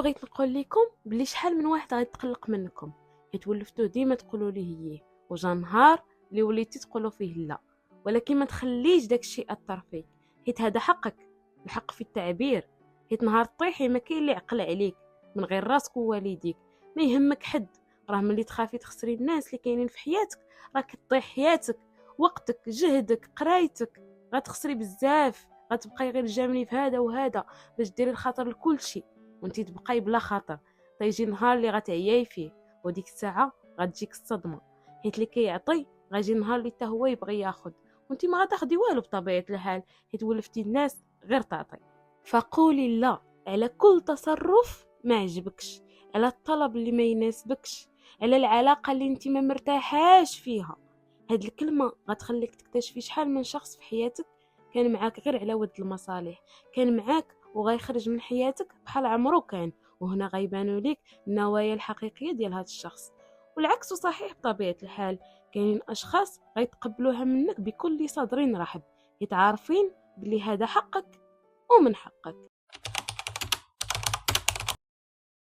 بغيت نقول لكم بلي شحال من واحد غيتقلق منكم حيت ولفتوه ديما تقولوا ليه هي، وجا نهار اللي وليتي تقولوا فيه لا. ولكن ما تخليش داك الشيء ياثر فيك، حيت هذا حقك، الحق في التعبير. حيت نهار طيحي ما كاين اللي يعقل عليك من غير راسك ووالديك. ما يهمك حد، راه ملي تخافي تخسري الناس اللي كاينين في حياتك راك تطيح حياتك، وقتك، جهدك، قرايتك، غتخسري بزاف. غتبقاي غير جاملي في هذا وهذا باش ديري الخطر لكل شيء، وانتي تبقاي بلا خطر. تيجي نهار اللي غتعياي فيه، وديك الساعه غتجيك الصدمه، حيت اللي كيعطي غيجي نهار اللي حتى هو يبغي ياخذ، وانتي ما غتاخدي والو بطبيعه الحال، حيت ولفتي الناس غير تعطي. فقولي لا على كل تصرف ما عجبكش، على الطلب اللي ما يناسبكش، على العلاقه اللي انتي ما مرتاحاش فيها. هاد الكلمه غتخليك تكتشفي شحال من شخص في حياتك كان معاك غير على ود المصالح، كان معاك وغيخرج من حياتك بحال عمرو كان، وهنا غيبانوا ليك النوايا الحقيقيه ديال هذا الشخص. والعكس صحيح بطبيعه الحال، كاينين اشخاص غيتقبلوها منك بكل صدر رحب، يتعارفين بلي هذا حقك ومن حقك.